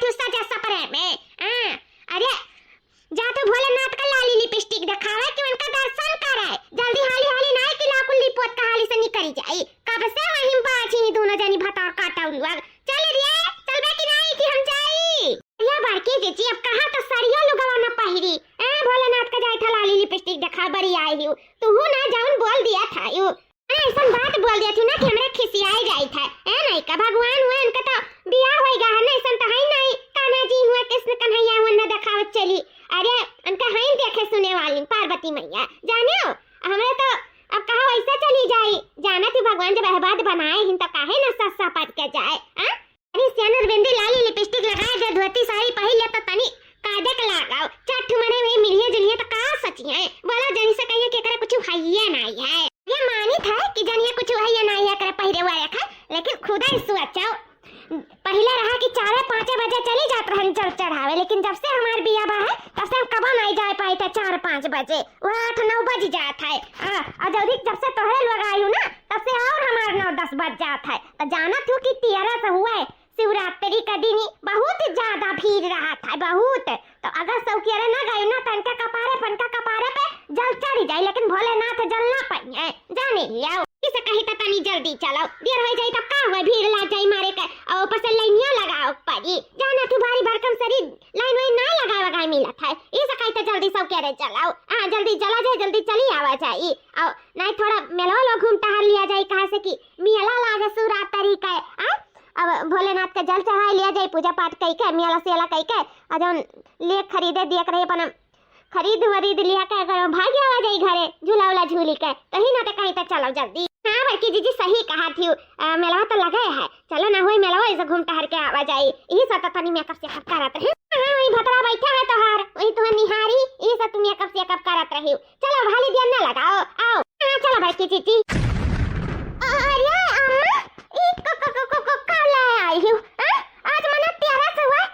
थी सजा सपरे में। अरे जा तो भोलेनाथ का लाली लिपस्टिक दिखावे कि उनका दर्शन करे। जल्दी हाली हाली ना कि लाकुल लिपोत का हाली से निकल जाई। कब से वहीं बाजी दोनों जनी भतार काटा हुआ। चल रे चलबे कि नहीं कि हम जाई। या बाकी जीजी अब कहां तो सरिया लुगवा ना पहिरी। भोलेनाथ का जाई था लाली लिपस्टिक दिखा बड़ी आई हूं। तू ना जाऊन बोल दिया था यू। ऐसा बात बोल दिया थी ना कि हमरे खिसियाई जाई था। नहीं का भगवान हुए उनका तो बियाह होएगा है ना। ऐसा तो है नहीं कान्हा जी हुआ कृष्ण कन्हैया हुआ ना दिखावत चली। अरे उनका है देखे सुने वाली पार्वती मैया जाने हो। हमें तो अब कहा वैसा चली जाई। जाना थी भगवान जब अहबाद बनाए हिन तो काहे ना सस्ता पट के जाए। अरे सियानर बिंदी लाली लिपस्टिक लगाए जो धोती साड़ी पहन ले तो तनी कायदे के लगाओ। चट मने में मिलिए जुलिए तो का सची है। बोला जनी से कहिए कि करे कुछ है नहीं है। ये मानी था कि जनिए कुछ है नहीं है करे पहिरे हुआ रखा। लेकिन खुदा ही सोचो पहले रहा कि 4-5 बजे चली जात रहन जल चढ़ावे। लेकिन जब से हमार बिया बा है तब से हम कबा नहीं जा पाए थे 4-5 बजे। वो 8-9 बज जात है। और जल्दी जब से तोहरे लोग आयु ना तब से और हमार 9-10 बज जात है। तो जाना तू कि 13 से हुआ है शिवरात्रि का दिन बहुत ज्यादा भीड़ रहा था बहुत। तो अगर सौकिया ना गए ना तनका कपारे पे जल चढ़ जाए। लेकिन भोलेनाथ जल ना पाए जाने लिया किसे कही तो तनी जल्दी चलो। देर हो जाए तब का हुआ भीड़ लग जाए मारे के और ऊपर से लाइनिया लगाओ पड़ी। जाना तू भारी भरकम सरी लाइन में ना लगाए मिला था। इसे कही तो जल्दी सब कह रहे चलाओ। जल्दी चला जाए जल्दी चली आवा जाए। और नहीं थोड़ा मेला लोग घूम टहल लिया जाए कहा से कि मेला लागे शिवरात्रि का। अब भोलेनाथ का जल चढ़ा लिया जाए पूजा पाठ कई के मेला सेला कई के और जौन ले खरीदे दिया करे अपन खरीद वरीद लिया के अगर भाग आवा जाए घरे झूला उला झूली के कहीं ना तो कहीं तो चलो जल्दी। हाँ बल्कि जीजी सही कहा थी। मेला तो लगे है चलो ना हुई मेला ऐसे घूम टहर के आवा जाए। यही सब तनी मेकअप से कब करत है। वही भतरा बैठा है तोहार वही तुम्हें निहारी यही सब तुम मेकअप से कब करत रही। चलो भाली दिया ना लगाओ आओ। चलो बल्कि जीजी अरे अम्मा आई हूँ आज मना 13 से हुआ।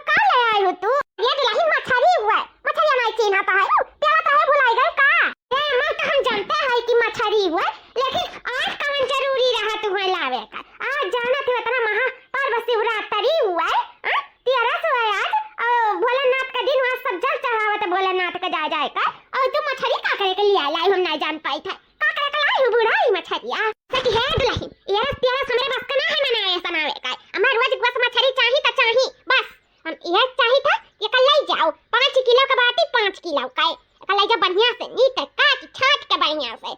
का ले आई हो तू। ये दुल्हन मछली हुआ मछली नहीं चिन्हा तो है तेरा तो है भुलाई गई का। मैं तो हम जानते हैं कि मछली हुआ लेकिन आज कौन जरूरी रहा तुम्हें लावे का। आज जाना था इतना महा पर्व शिवरात्रि हुआ है 13 से हुआ आज। भोलेनाथ का दिन आज सब जल चढ़ावा तो भोलेनाथ का जाए का। और तू मछली का करे के लिए लाई हम नहीं जान पाई था का करे के लाई बुढ़ाई मछलिया सकी है दुल्हन। ये 13 हमरे बस का ना है मनाए सनावे का। हमार रोज बस मछली चाहिए तो चाहिए बस। हम ये चाहिए था ये कल ले जाओ 5 किलो का बाटी 5 किलो का कल ले जाओ बढ़िया से नीट काट छाट के बढ़िया से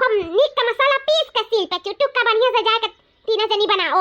खूब नीट का मसाला पीस के सील पे चुटुक का बढ़िया से जाके तीनों जनी बनाओ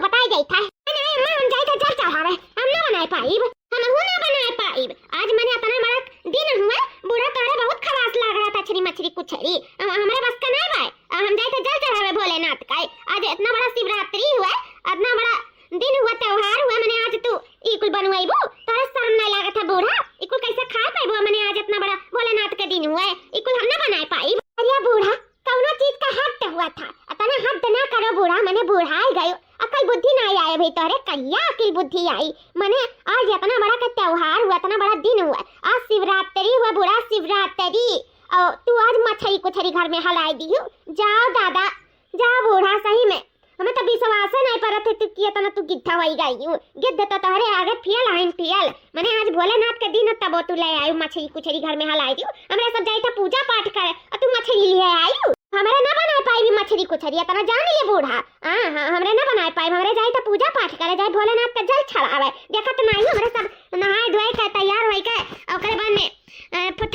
बताई गई था। नहीं अम्मा हम जाए तो जल चढ़ावे हम ना बनाए पाइब हम ना बनाए पाइब। आज मैंने इतना बड़ा दिन हुआ बूढ़ा तोरे बहुत खरास लग रहा था छरी मछली कुछरी हमारे बस का नहीं भाई। हम जाए तो जल चढ़ावे भोलेनाथ का। आज इतना बड़ा शिवरात्रि हुआ इतना बड़ा दिन हुआ त्योहार हुआ। मैंने आज तू इकुल बनवाइबो तोरे शर्म नहीं लगा था बूढ़ा इकुल कैसे खा पाइबो। मैंने आज इतना बड़ा भोलेनाथ का दिन हुआ इकुल हम ना बनाए पाइब। अरे बूढ़ा कौनो चीज का हद हुआ था इतना हद ना करो बूढ़ा। मैंने बूढ़ा ही गयो अकल बुद्धि नहीं आए भाई तोरे कहिया अकल बुद्धि आई। मैंने आज इतना बड़ा का त्योहार हुआ इतना बड़ा दिन हुआ आज शिवरात्रि हुआ बूढ़ा शिवरात्रि। और तू आज मछली कुछरी घर में हलाई दी जाओ दादा जाओ बूढ़ा सही में हमें तो विश्वास नहीं परत है तू किया तो ना तू गिद्धा वही गई हूँ गिद्ध तो तोहरे आगे फियल आइन फियल। मैंने आज भोलेनाथ के दिन तब तू ले आई मछली कुछरी घर में हलाई दी। हमरे सब जाई था पूजा पाठ करे और तू मछली लिए आई हमारे ना बना पाई मछली कुछरी इतना जान लिए बूढ़ा। हाँ हमरे ना बना पाई हमरे जाई था पूजा पाठ करे जाए भोलेनाथ का जल चढ़ावे देखा तो नहीं हमरे सब नहाए धोए के तैयार होई के ओकरे बाद में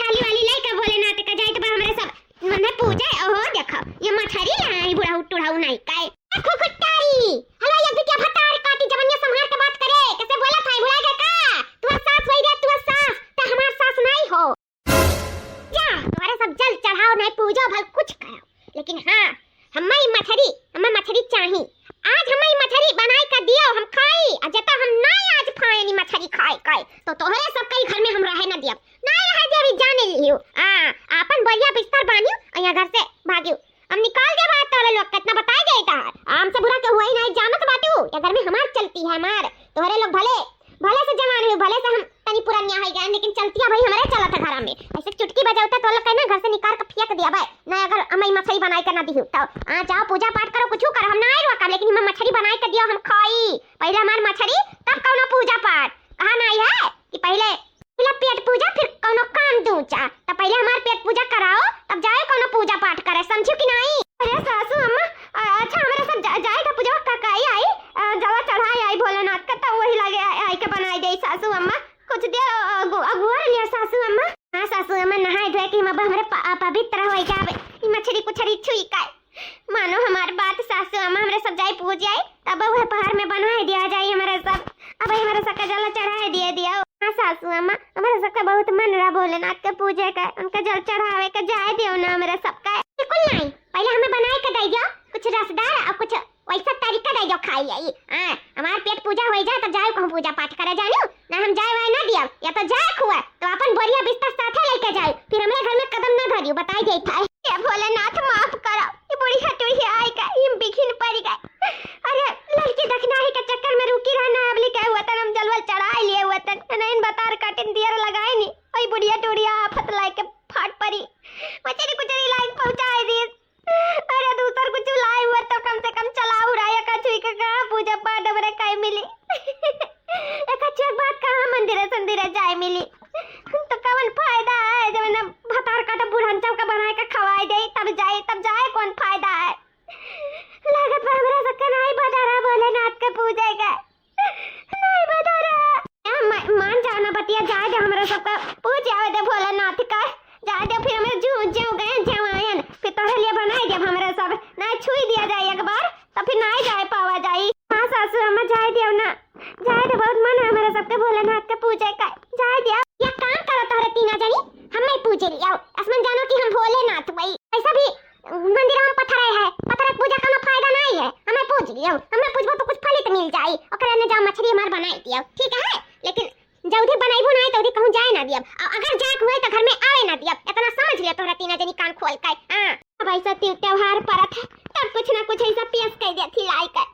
थाली वाली लाई के भोलेनाथ का जाई तो हमरे सब मने पूजा ओहो देखो ये मछली लाई बूढ़ा उठुड़ाऊ नहीं काय खुखुटाई हलो ये क्या भतार काटी जवनिया संभाल के बात करे कैसे बोला था बुला के का तू सास वही रे तू सास ते हमार सास नहीं हो। जा तुम्हारे सब जल चढ़ाओ नहीं पूजा भल कुछ करो लेकिन हाँ हमें मछली चाहिए। आज हमें मछली बनाई कर दियो हम खाई अजता हम नहीं आज खाए नहीं मछली खाए तो तोहरे सब कई घर में हम रहे ना दिया नहीं रहे देवी जाने लियो अपन बढ़िया बिस्तर बानियो और घर से भागियो हम निकाल के बात तोरे लोग कितना बताए गए था आम से बुरा के हुआ ही नहीं जानत बाटू ये घर में हमार चलती है हमार तोहरे लोग भले से जवान हो भले से हम तनी पुरानिया हो गए लेकिन चलती है भाई हमारे चला था घर में ऐसे चुटकी बजावता तो लोग कहना घर से निकाल के फेंक दिया भाई ना अगर हमें मछली बनाई कर ना दी तो जाओ पूजा पाठ करो कुछ करो हम ना आए रोका लेकिन हम मछली बनाई कर दियो हम खाई पहले हमार मछली तब अब कौनो पूजा पाठ कहा नहीं है कि पहले पेट पूजा फिर कौनो काम दूचा। तो पहले हमार पेट पूजा कराओ तब जाए कौनो पूजा पाठ करे, समझो कि नहीं? अरे सासू अम्मा अच्छा हमारे सब जाए का पूजा काई आई जला चढ़ाई आई भोलेनाथ का, तो वही लगे आई के बनाई दे सासू अम्मा कुछ देर अगुआ लिया सासू अम्मा। हां सासू अम्मा नहाए धोए कि हम हमरे पवित्र हो जावे, ई मछली कुछरी छुई काय मानो हमार बात सासू अम्मा हमरे सब जाए पूज जाए तब वह पहाड़ में बनाए दिया जाए हमारे सब, अब हमारे सब का जल चढ़ाए दिया। हाँ सासू अम्मा हमारे सबका बहुत मन रहा भोलेनाथ के पूजे का, उनका जल चढ़ावे का जाए दियो ना हमारे सबका। बिल्कुल नहीं, पहले हमें बनाए के दे जाओ कुछ रसदार और कुछ वैसा तरीका दे जाओ खाई आई। हां हमार पेट पूजा हो जाए तब जाए कहूं पूजा पाठ करे जानू ना, हम जाए वाय ना दिया या तो जाए खुआ तो अपन बोरिया बिस्तर साथे लेके जाए, फिर हमरे घर में कदम ना धरियो बताई देता है। ये भोलेनाथ माफ करो, ये बड़ी हटुड़ी आई का ये बिखिन पड़ गए। अरे लड़की देखना ही के चक्कर में रुकी रहना अबली क्या हुआ तन हम जलवल चढ़ा लिए हुआ तन नहीं बतार काटिन दियर लगाए नी ओई बुढ़िया टुड़िया आफत लाए के फाट पड़ी मचरी कुचरी लाइन पहुंचाए दी। अरे दूसर कुछ लाई हुआ तो कम से कम चलाऊ राया का छुई के कहां पूजा पाठ हमरे काई मिली एक अच्छी बात कहां मंदिर संदिर जाए मिली तो कवन फायदा है जब ना भतार काटा बुढ़ांचा का बनाए के खवाए दे तब जाए कौन फायदा है। लागत पर हमरा सबके नहीं बदारा भोलेनाथ के पूजे के नहीं बदारा मान जाओ ना बतिया जाए दे हमरा सबका पूज आवे दे भोलेनाथ का जाए दे, फिर हमें जो गए जवायन फिर तोहरे लिए बनाए दे हमरा सब ना छुई दिया जाए एक बार तो फिर नहीं जाए पावा जाई। हां सासू हम जाए दियो ना जाए दे, बहुत मन है हमरा सबके भोलेनाथ के पूजे का जाए दिया। या काम करो तोहरे तीना जनी हमें पूजे लियो असमन जानो कि हम भोलेनाथ भाई ऐसा भी मंदिर में पत्थर पूजा का फायदा नहीं है, हमें पूज लियो हमें पूजबो तो कुछ फलित मिल जाई ओकरा ने जाओ मछली हमार बनाई दियो ठीक है, लेकिन जौदी बनाइबो नहीं तौदी कहूं जाए ना दियब, अगर जाए हुए तो घर में आवे ना दियब, इतना समझ लिया तोहरा तीना जनी कान खोल के। हां अब ऐसा त्योहार परत है तब कुछ ना कुछ ऐसा पेश कर देती लाई के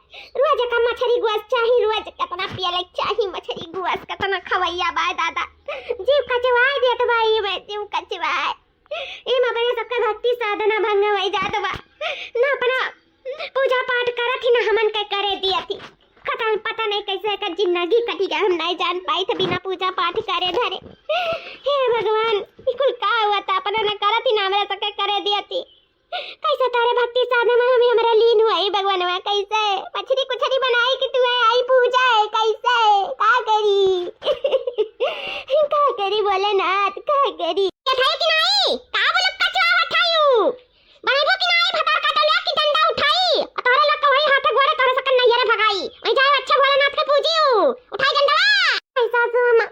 रोज का मछली गुआस चाहिए, रोज कितना पियले चाहिए मछली गुआस कितना खवैया बाय दादा जीव कचवाए देत भाई मैं जीव कचवाए ई में अपने सबके भक्ति साधना भंग हो जात बा ना अपना पूजा पाठ करत ही ना हमन के करे दिया थी पता नहीं कैसे का जिंदगी कटी गया हम नहीं जान पाई थे बिना पूजा पाठ करे धरे। हे भगवान कुल का हुआ था अपना न करत ही ना हमरा सबके करे दिया थी कैसे तारे भक्ति साधना में हमरा लीन हुआ है भगवान में कैसे मछली कुछरी बनाई कि तू आई पूजा है कैसे का करी भोलेनाथ का करी उठाई कि नहीं का बोलो कचवा उठायू बनाइबो कि नहीं भतार काटले कि डंडा उठाई तोरे लोग वही हाथ गोड़े तोरे सकन नहीं रे भगाई वही जाए अच्छा भोलेनाथ के पूजियो उठाई डंडा ऐसा सुम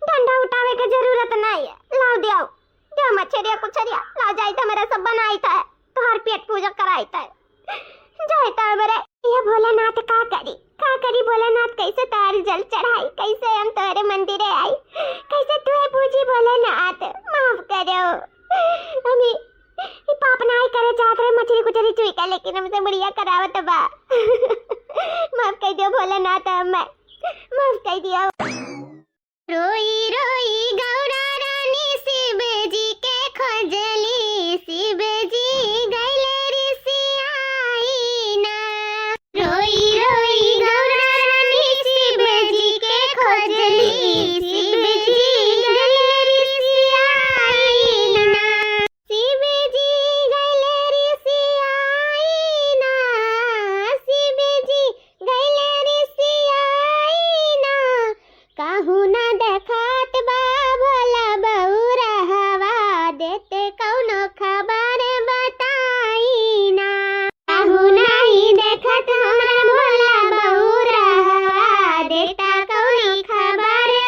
डंडा उठावे के जरूरत नहीं है लाओ दियो मछरिया कुछरिया लाओ जाए तो मेरा सब बनाई था तोहर पेट पूजा कराई था जाए तो मेरे ये भोलेनाथ का करी भोलेनाथ कैसे तार जल चढ़ाई कैसे हम तोरे मंदिर आई कैसे तू पूजी भोलेनाथ माफ करो हमें ये पाप नहीं करे चाहत रहे मछली कुछरी चुई का लेकिन हमसे बढ़िया करावत बा माफ कर दियो भोलेनाथ मैं माफ कर दियो। रोई रोई गौरा रानी शिव जी के खोजली शिव जी गइले ऋषि ना रोई रोई गौरा रानी शिव जी के खोजली शिव जी गइले ऋषि ना शिव जी गइले ऋषि ना शिव जी गइले ऋषि ना कहू ना देखत बा भोला बौरा हवा देते कौनो खबर बताई ना कहू नहीं देखत हमरा भोला बौरा हवा देता कौनो खबर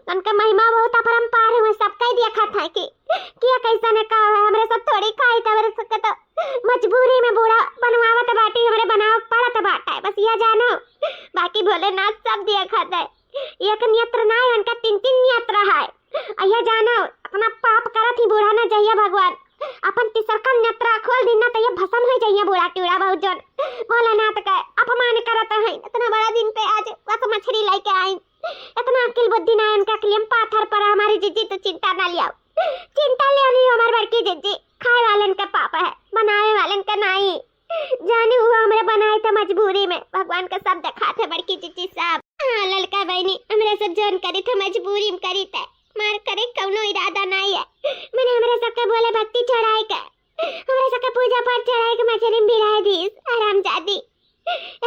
उनका महिमा बहुत अपरंपार है, सबका ही देखा था कि क्या कैसा ने का है हमरे सब थोड़ी खाई त हमरे सब तो मजबूरी में बूढ़ा बनवावत बाटी, हमरे बनाव पड़त बाटा, बस ये जानो बाकी भोलेनाथ सब देखा है। एक नेत्र ना है, उनका 3-3 नेत्र है। यह जानो अपना पाप करत ही बूढ़ा ना जाइए भगवान, अपन तीसरका नेत्र खोल देना तो ये भस्म हो जाइए बूढ़ा टिड़ा बहुत जन भोलेनाथ का अपमान करत है। इतना बड़ा दिन पे आज बस मछली लेके आई, इतना अकिल बुद्धि ना इनका क्लेम पाथर पर हमारी जीजी तो चिंता ना लिया, चिंता ले नहीं हमारे बड़की जीजी, खाए वाले का पापा है बनाए वाले का नहीं, जाने हुआ हमारे बनाए थे मजबूरी में, भगवान का सब देखा थे बड़की जीजी साहब। हाँ लड़का बहनी हमारे सब जन करी थे मजबूरी में करी थे, मार करे कौनो इरादा नहीं है। मैंने हमारे सबके बोले भक्ति चढ़ाए का, हमारे सबके पूजा पाठ चढ़ाए के मछली में बिराए दी हरामजादी,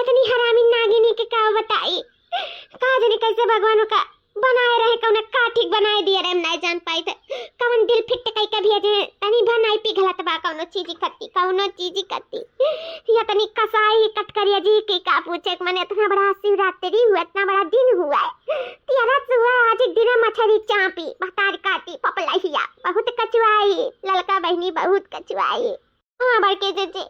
इतनी हरामी नागिनी के का बताई कहा जाने कैसे भगवान का बनाए रहे, कौन का ठीक बनाए दिए रे, हम नहीं जान पाए थे कौन दिल फिट कई कभी अजे तनी बनाई पिघलत बा कौनो चीज कत्ती या तनी कसाई कट करिया जी के का पूछे मने इतना बड़ा शिवरात्रि हुआ, इतना बड़ा दिन हुआ है, तिरस हुआ आज एक दिन मछली चापी भतार काटी पपलाहिया बहुत कचुआई, ललका बहनी बहुत कचुआई। हाँ बड़के जीजी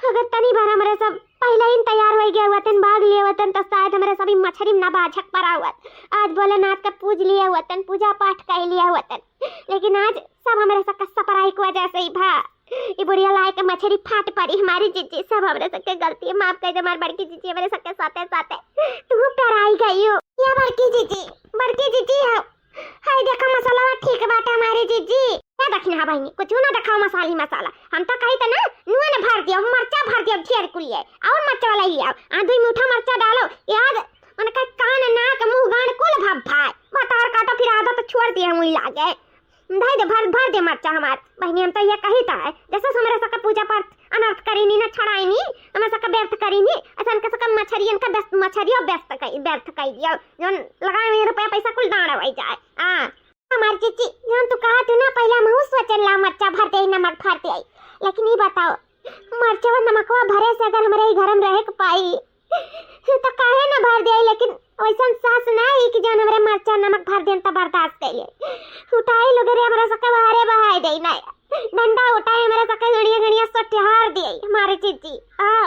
अगर तनी बार हमारे सब पहले ही तैयार हो गया वतन भाग लिए वतन तो शायद हमारे सभी मछली में ना बाझक पड़ा हुआ, आज भोलेनाथ का पूज लिया वतन पूजा पाठ कर लिया वतन, लेकिन आज सब हमारे सब सपराई की वजह से ही भा ये बुढ़िया लाए के मछली फाट पड़ी हमारी जीजी, सब हमारे सबके गलती है, माफ कर दे हमारी बड़की जीजी, हमारे सबके साथे साथे तुम डराई गई हो या बड़की जीजी हो। हाय देखा मसाला ठीक बात है हमारी जीजी, क्या दखना है बहनी कुछ ना दिखाओ मसाला, हम तो कही था ना नुआ ने भर दिया मरचा भर दिया ढेर कुलिए और मरचा वाला ही आओ आधे मीठा मरचा डालो याद उनका कान नाक मुंह गांड कुल भभ भाई बतार काटो फिर आधा तो छोड़ दिया मुई लागे भाई दे भर दे मरचा हमार बहनी, हम तो ये कही था है जैसे हमारे सबका पूजा पाठ अनर्थ करीनी ना छड़ाईनी हमारे सबका व्यर्थ करीनी, ऐसा इनका सबका मछरियन का मछरियों व्यर्थ कई दिया जो लगाए रुपया पैसा कुल दाड़ा वही जाए। हमारी जीजी जौन तू कहा तू ना पहला महू सोचन ला मरचा भर दे नमक भर दे, लेकिन ये बताओ मरचा और नमकवा भरे से अगर हमारे घर में रहे के पाई तो काहे ना भर दे, लेकिन वैसा सास ना है कि जौन हमारे मरचा नमक भर देन तो बर्दाश्त कइले उठाई लोग रे हमारा सबका बाहरे बहाई दे ना डंडा उठाई हमारा सबका गड़िया सटिहार दे हमारे जीजी।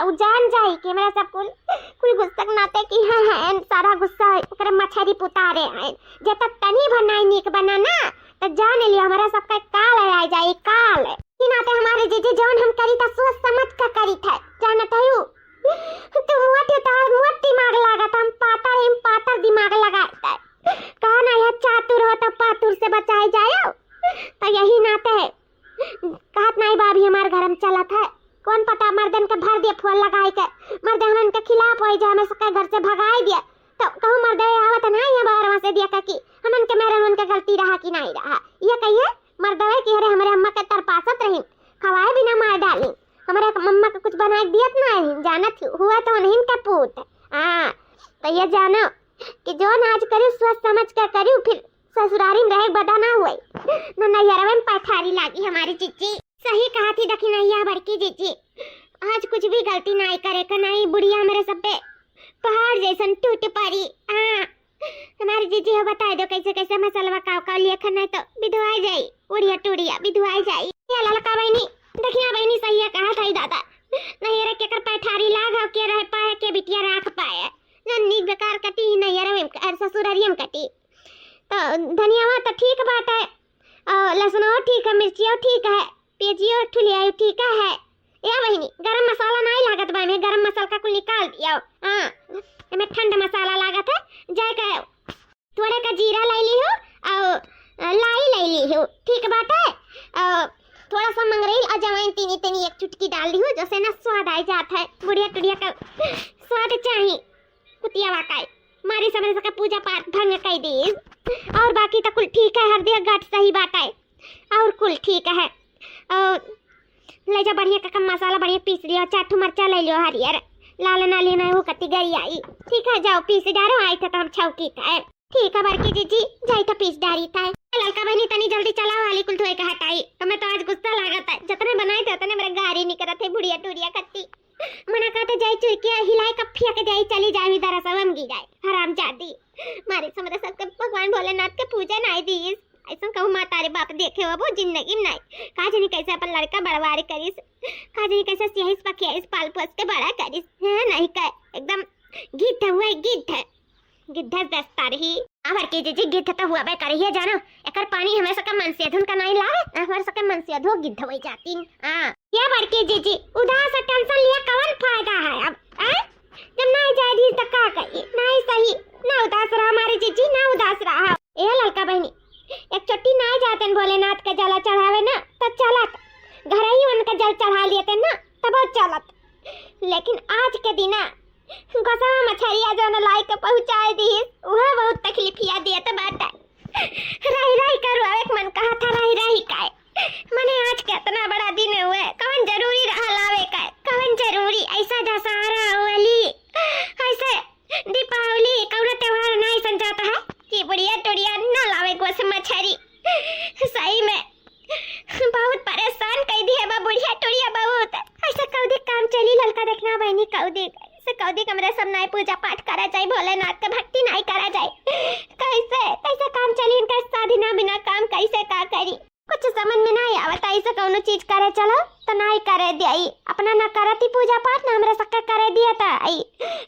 उ जान जाई कि हमारा सब कुल गुस्सा नाते कि हां सारा गुस्सा ओकरे मछरी पुतारे हैं जे तक तनी बनाई नीक बना ना तो जान लियो हमारा सबका काल आ जाए काल कि नाते हमारे जीजी जौन हम करी त सोच समझ का करी था जानत है तो मोट दिमाग लागत हम पातर दिमाग लगाता है कहा ना यह चातुर हो तो पातुर से बचाए जाए, तो यही नाते है कहत नहीं भाभी हमारे घर में चला था कौन पता मर्दन के भर दिया फूल लगाए के मर्दन हम इनके खिलाफ हो जाए हमें सबके घर से भगाए दिया तो कहूँ मर्द आवत ना ये बाहर वहाँ से दिया कि हम इनके मेरे उनके गलती रहा कि नहीं रहा, ये कहिए मर्दवे कि अरे हमारे अम्मा के तरपासत रही खवाए बिना मार डाली हमारे मम्मा को कुछ बना दियत नहीं जानत हुआ तो नहीं का पूत। तो ये जानो कि जो आज करी सोच समझ कर करी फिर ससुरारी में रहे बदा ना हुए न नैहरवे में पठारी लागी हमारी जीजी, सही कहा थी दखिनैया बड़की जीजी, आज कुछ भी गलती नहीं करे का नहीं बुढ़िया मेरे सब पे पहाड़ जैसन टूट पड़ी। हमारी जीजी हो बता दो कैसे कैसे मसलवा का लेखन है तो विधवाई जाई उड़िया टूड़िया विधवाई जाई। ललका बहनी दखिया बहनी सही है कहा था दादा नैहर के कर पैठारी लाग के रह पाए के बिटिया राख पाए नन्नी बेकार कटी नैहर में ससुरारिया में कटी तो धनिया तो ठीक बात है, लहसुन ठीक है, मिर्चियों ठीक है, प्याजियो ठुलिया ठीक है या बहनी गरम मसाला नहीं लागत बा में गरम मसाला का कुल निकाल दिया। में ठंड मसाला लागत है जाए का थोड़े का जीरा ले ली हो और लाई ले ली हो ठीक बात है, थोड़ा सा मंगरेल और जवाइन तीनी तीनी एक चुटकी डाल दी हो जैसे ना स्वाद आ जाता है बुढ़िया टुड़िया का स्वाद चाहिए कुतिया वाकाई मारी समझ सका पूजा पाठ भंग कई दी और बाकी तो कुल ठीक है हरदिया गट सही बात है और कुल ठीक है। ले जा बढ़िया का कम मसाला बढ़िया पीस लियो चाटू मरचा ले लियो हरियर लाल ना लेना वो कति गई आई ठीक है जाओ पीस डालो आई था तो हम छौकी था ठीक है बड़की जीजी जाई तो पीस डारी था। ललका बहनी तनी जल्दी चलाओ वाली कुल धोए का हटाई हमें तो आज गुस्सा लागत है जितने बनाए थे उतने मेरे गाड़ी निकलत है बुढ़िया टूरिया कत्ती मना कहते जाई चुरकिया हिलाए कफिया के जाई चली जाए इधर सब हम गी जाए हराम जादी मारे समझ सबके भगवान भोलेनाथ के पूजा नहीं दीस ऐसा कहूँ माँ तारे बाप देखे हो वो जिंदगी में नहीं कहा जानी कैसे अपन लड़का बड़वारी करिस कहा जानी कैसे सियाहिस पखियाइस पाल पोस के बड़ा करिस है नहीं कह एकदम गिद्ध हुआ गिद्ध दस्ता रही आवर के जी गिद्ध तो हुआ बे करिए जानो एकर पानी हमेशा का मन से धुन का नहीं लागे हमारे सके मन से धो गिद्ध होई जाती हां क्या बड़के जी उदास टेंशन लिया कौन फायदा है अब जब नहीं जाए दी तो का कहिए नहीं सही ना उदास रहा हमारे जीजी ना उदास रहा ए लड़का बहनी एक चट्टी नहीं जाते भोलेनाथ का जला चढ़ावे ना तो चलत घर ही उनका जल चढ़ा लिए थे ना तब चलत लेकिन आज के दिन गोसा मछरिया जो न लाई के पहुंचाए दी वह बहुत तकलीफिया दिया तो बात रही करो एक मन कहा था रही काय मने आज कितना बड़ा दिन हुए कौन जरूरी रहा लावे काय कौन जरूरी ऐसा दशहरा होली ऐसे दीपावली कौन त्योहार नहीं समझाता है कि बुढ़िया टुड़िया न लावे गोस मछरी सही में बहुत परेशान कर दी है बुढ़िया टुड़िया बहुत ऐसा कौदी काम चली ललका देखना बहनी कौदी से कौदी कमरे सब नहीं पूजा पाठ करा जाए भोलेनाथ का भक्ति नहीं करा जाए कैसे कैसे काम चली इनका शादी ना बिना काम कैसे का करी कुछ समझ में नहीं आवता ऐसे कौनो चीज करे चलो तो नहीं करे दिया अपना ना करती पूजा पाठ ना हमरे सक्का करे दिया था आई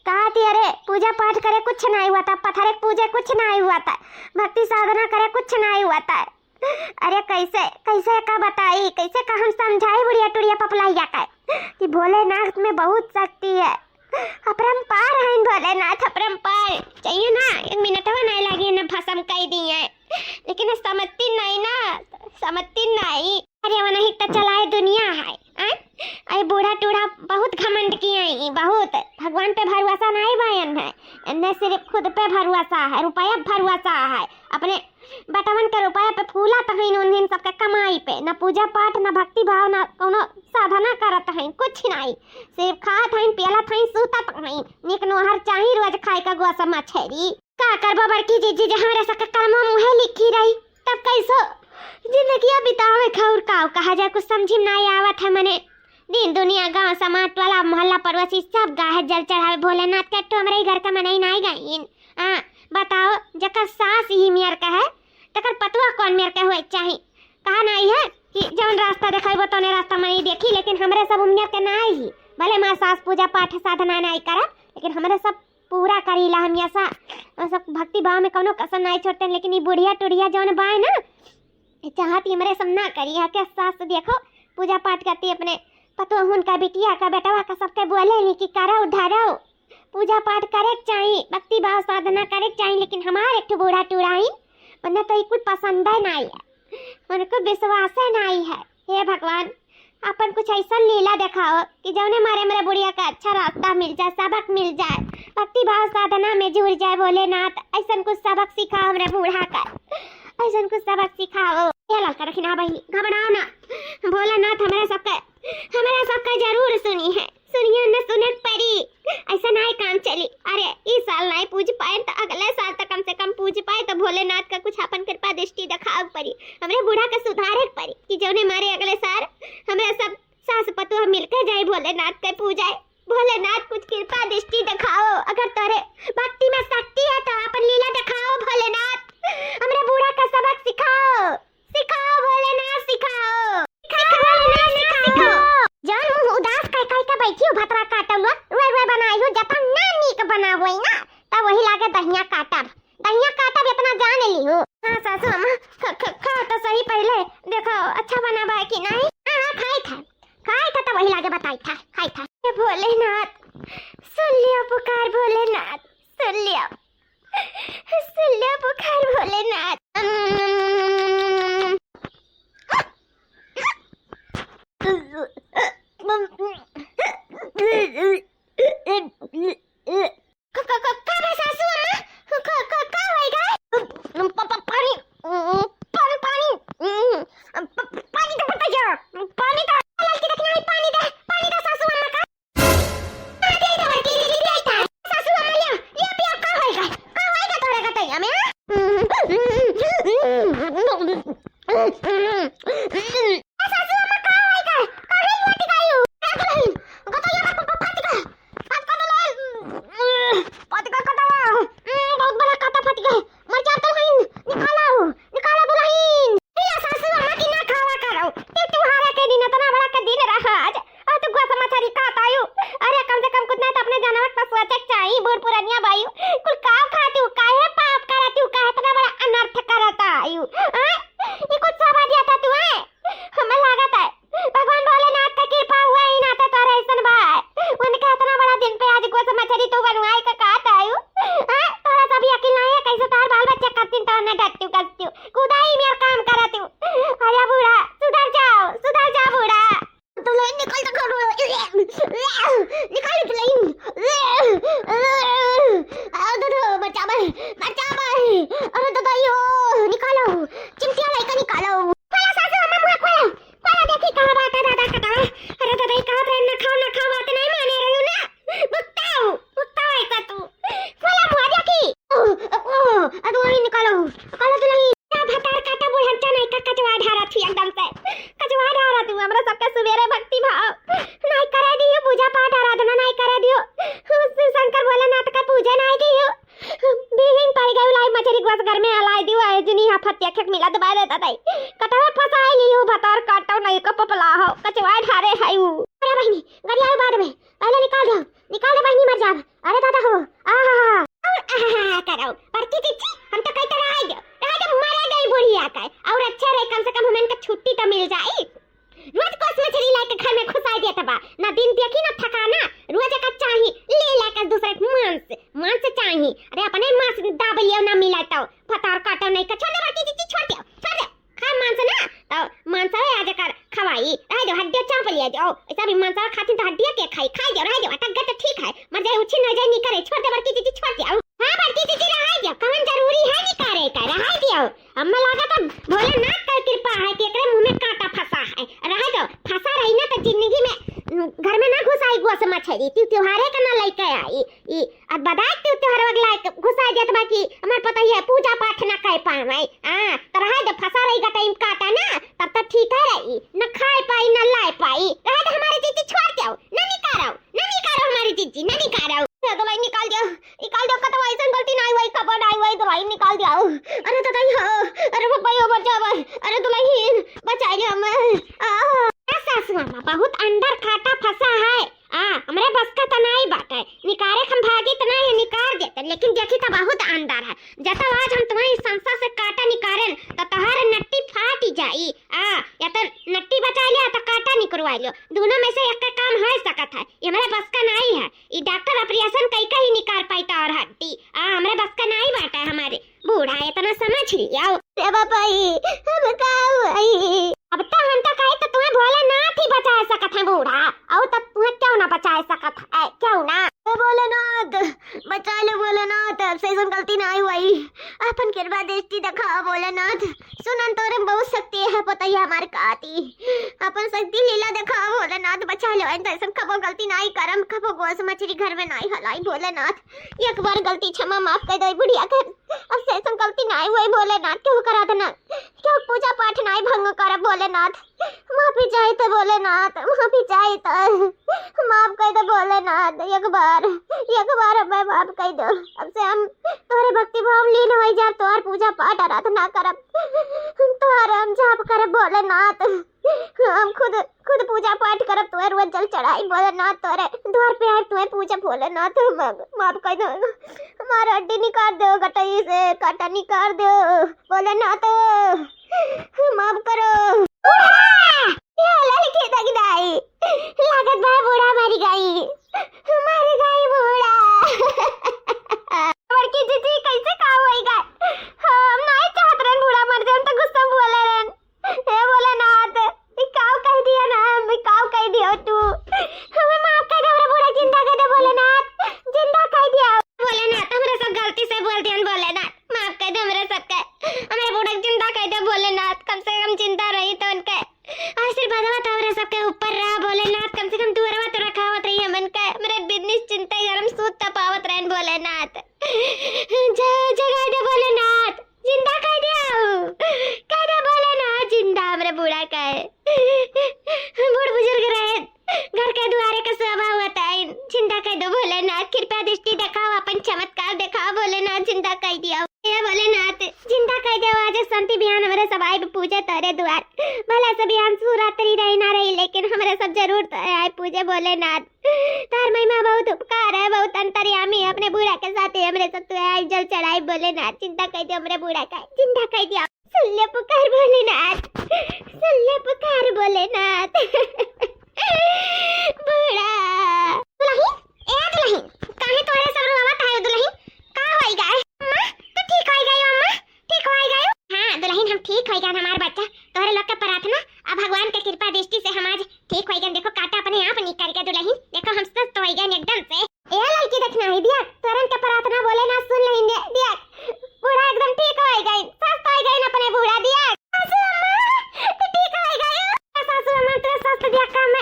कहा थी अरे पूजा पाठ करे कुछ नहीं हुआ था पत्थर पूजे कुछ नहीं हुआ था भक्ति साधना करे कुछ नहीं हुआ था अरे कैसे कैसे का बताई कैसे का हम समझाई बुढ़िया टुड़िया पपलाइया का कि भोलेनाथ में बहुत शक्ति है अपरंपार है भोलेनाथ अपरंपार चाहिए ना एक मिनट नहीं लगी ना भसम कह दी है लेकिन समझती नहीं ना समझती नहीं अरे वो नहीं तो चलाए दुनिया है अरे बूढ़ा टूढ़ा बहुत घमंड किए हैं बहुत भगवान पे भरोसा नहीं बयान है इनमें सिर्फ खुद पे भरोसा है रुपया भरोसा है अपने बटवन के रुपया पे फूला तो है उन सबके कमाई पे ना पूजा पाठ ना भक्ति भाव ना कोनो साधना करत है कुछ नहीं सिर्फ खात है पियलत है सूतत है निक नोहर चाही रोज खाए का गोसा मछरी का करबो बड़की जीजी जे हमारे सके कर्म मुहे लिखी रही तब कैसो जिंदगी बितावे खौर काव कहा जाए कुछ समझी नहीं आवत है मने दिन दुनिया गांव समाज वाला मोहल्ला पड़ोसी सब गाहे जल चढ़ावे भोलेनाथ के तो हमारे घर का मनाई नहीं गईन हां बताओ जकर सास ही मेयर का है तकर पतवा कौन मेयर के होए चाही कहा नहीं है कि जौन रास्ता देखाइबो तोने रास्ता में नहीं देखी लेकिन हमरे सब उम्मीद के नहीं ही भले मां सास पूजा पाठ साधना नहीं करत लेकिन हमरे सब पूरा करीला हम ऐसा सब भक्ति भाव में कोनो कसर नहीं छोड़ते लेकिन ये बुढ़िया टुड़िया जौन बाय ना चाहती हमरे सब ना करी है के सास देखो पूजा पाठ करती अपने पतो उनका बिटिया का बेटवा का सबके बोले नहीं कि करो धरो पूजा पाठ करे चाहिए भक्ति भाव साधना करे चाहिए लेकिन हमारे एक बूढ़ा टूढ़ाई मने तो कुछ पसंद है नहीं है उनको विश्वास है नहीं है हे भगवान अपन कुछ ऐसा लीला दिखाओ कि जौने मारे मेरे बुढ़िया का अच्छा रास्ता मिल जाए सबक मिल जाए भक्ति भाव साधना में जुड़ जाए भोलेनाथ ऐसा कुछ सबक सिखाओ हमरे बूढ़ा का ऐसा कुछ सबक सिखाओ ये लड़का रखना बहनी घबराओ ना भोलेनाथ हमारा सबका जरूर सुनी है सुनिए न सुने परी ऐसा नहीं काम चली अरे इस साल नहीं पूज पाए तो अगले साल तक कम से कम पूज पाए तो भोलेनाथ का कुछ अपन कृपा दृष्टि दिखाव परी हमरे बूढ़ा का सुधारे परी कि जौने मारे अगले साल हमें सब सास पतोह मिलकर जाए भोलेनाथ के पूजाए भोलेनाथ कुछ कृपा दृष्टि दिखाओ अगर तारे भक्ति में शक्ति है तो अपन लीला दिखाओ भोलेनाथ हमरे बूढ़ा का सबक सिखाओ सिखाओ भोलेनाथ सिखाओ जान मुंह उदास काय काय का बैठी हो भतरा काटलवा रोए बनाई हो जता नानी के बनावई ना तब वही लागे दहिया काटब इतना जान ली हो हां सासू अम्मा खा तो सही पहले देखो अच्छा बनाबा कि नहीं हां खाई था तो वही लागे बताई था खाई था हे भोलेनाथ सुन लियो पुकार भोलेनाथ सुन लियो पुकार भोलेनाथ एक एक मिला दबा देता ताई कटवा फसाए लियो भतार काटो नहीं का पपला हो कचवा ढारे है उ अरे बहनी गरिया बाद में पहले निकाल दे बहनी मर जाब अरे दादा हो आहा करो परती चिची हम तो कहते रह दे मारा गई बुढ़िया का और अच्छा रहे कम से कम हमें का छुट्टी तो मिल जाए रोज कोस मछली लाके घर में घुसा दिया तबा ना दिन देखी ना थकाना रोज का चाहिए ले लेकर दूसरे मांस चाहिए अरे अपने मांस दाबलियो ना मिला तो फतार काटो नहीं का छोड़ दे चिची छोड़ दे खा मांस ना तो मांस है आज कर खवाई रह दो हड्डियां चाप लिया जाओ ऐसा भी मांस खाती तो हड्डियां के खाई जाओ रह दो अटक गए तो ठीक है मर जाए उछी न जाए नहीं करे छोड़ दे बड़की चिची छोड़ दे हां बड़की चिची रह दो कौन जरूरी है नहीं करे का रह दियो हमें लगा तो भोलेनाथ का कृपा है कि एकरे मुंह में कांटा फंसा है रह दो फंसा रही ना तो जिंदगी में घर में ना घुसाई गोस मछली त्योहारे का ना लेके आई ई अब बता त्योहार वगला घुसा दिया तो बाकी हमार पता ही है पूजा पाठ ना कर पावे हां तो रह दो फंसा रही का टाइम काटा ना तब तक ठीक है रही न खाए पाई न लाए पाई रह दो हमारी चीची छोड़ दो ना निकालो हमारी चीची ना निकालो तो भाई निकाल दो कतो ऐसा गलती नहीं हुई कबर आई हुई तो भाई निकाल दिया अरे तो भाई अरे वो भाई ऊपर जा अरे तो भाई बचा लिया मैं सासू मामा बहुत अंदर काटा फंसा है हमरे बस का तनाई बात है निकारे हम भागी तना ये निकाल देते लेकिन देखी तो बहुत अंदर है जब आज हम तुम्हारी संसा से काटा निकारें तो तोहार नट्टी फाट जाई या तो नट्टी बचा लिया तो काटा निकलवा लियो दोनों में से एक का काम है सकत है ये हमारे बस का नहीं है ये डॉक्टर ऑपरेशन कई ही निकाल पाई तो और हड्डी हमारे बस का नहीं बात है हमारे बूढ़ा इतना समझ लिया रे बापाई हम का हुई अब तो हम तो कहे तो तुम्हें भोलेनाथ ही बचा सकत है बूढ़ा और तब तुम्हें क्यों ना बचा सकत है क्यों ना भोलेनाथ बचा ले भोलेनाथ से गलती नहीं हुई अपन कृपा दृष्टि दिखाओ भोलेनाथ सुनन तोरे बहुत शक्ति है पता ही हमारे काती अपन शक्ति लीला दिखाओ भोलेनाथ बचा लो ऐसा कबो गलती नहीं करम कबो गोस मछली घर में नहीं हलाई भोलेनाथ एक बार गलती क्षमा माफ कर दो बुढ़िया कर अब से गलती नहीं हुई भोलेनाथ क्यों करा देना क्यों पूजा पाठ नहीं भंग कर भोलेनाथ माफी चाहिए तो भोलेनाथ माफी चाहिए तो माफ कर दो भोलेनाथ एक बार हमें माफ कर दो अब से हम तोरे भक्ति भाव लीन हो जा तोर पूजा पाठ आराधना करब तोर हम जाप करब भोलेनाथ हम खुद पूजा पाठ करब तोर रोज जल चढ़ाई भोलेनाथ तोरे द्वार पे आए तुम्हें पूजा भोलेनाथ माफ कर दो हमारा हड्डी निकाल दो गटाई से काटा निकाल दो भोलेनाथ माफ करो ये लड़की तक नहीं लागत भाई बूढ़ा मर गई बूढ़ा लड़की जीजी कैसे काम होएगा हम नहीं चाहत रन बूढ़ा मर जाए तो गुस्सा बोले रन हे भोलेनाथ काव कह दिया ना मैं काव कह दिया तू हमें माफ कर दे हमरा बूढ़ा जिंदा कर दे भोलेनाथ जिंदा कर दिया भोलेनाथ हमरा सब गलती से बोल दिया भोलेनाथ माफ कर दे हमरा सबके हमें बूढ़ा जिंदा कर दे भोलेनाथ कम से कम जिंदा रही तो उनके आशीर्वाद हमरा सबके ऊपर रहा भोलेनाथ कम से कम दूरवा तो रखावत रही हमन के मेरे बिजनेस चिंता गरम सूत तपावत रहन भोलेनाथ जगा दे भोलेनाथ जिंदा कर दे भोलेनाथ जिंदा हमरे बूढ़ा का बूढ़ बुजुर्ग रहे घर के द्वारे का स्वभाव होता है जिंदा कर दो भोलेनाथ कृपया दृष्टि दिखाओ अपन चमत्कार दिखाओ भोलेनाथ जिंदा कर दिया भोलेनाथ जिंदा कर दो आज शांति बिहान हमारे सब आए पूजे तोरे द्वार भला सब बिहान सूरातरी रही ना रही लेकिन हमारे सब जरूर तोरे आए पूजे भोलेनाथ तार महिमा बहुत उपकार है बहुत अंतर्यामी है अपने बूढ़ा के साथ हमारे सब तो आए जल चढ़ाई भोलेनाथ चिंता कर दिया हमारे बूढ़ा का जिंदा कर दिया सुन ले पुकार भोलेनाथ बूढ़ा दुल्हन काहे तोरे सब रोवत है दुल्हन का होई गए अम्मा तो ठीक होई गई अम्मा ठीक होई गई हां दुल्हन हम ठीक होई गए हमार बच्चा तोरे लोग के प्रार्थना अब भगवान के कृपा दृष्टि से हम आज ठीक होई गए देखो काटा अपने आप निकल गया दुल्हन देखो हम स्वस्थ होई गए एकदम से ए लड़की देखना है दिया तोरन के प्रार्थना बोले ना सुन लेन दिया बूढ़ा एकदम ठीक होई गई स्वस्थ होई गई अपने बूढ़ा दिया सासू अम्मा तो ठीक होई गई सासू अम्मा तो स्वस्थ दिया काम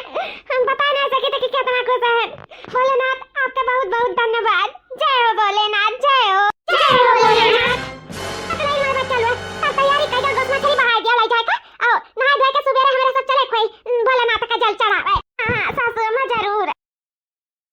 हम बता नहीं सके थे कि कितना खुश है भोलेनाथ आपका बहुत बहुत धन्यवाद जय हो भोलेनाथ जय हो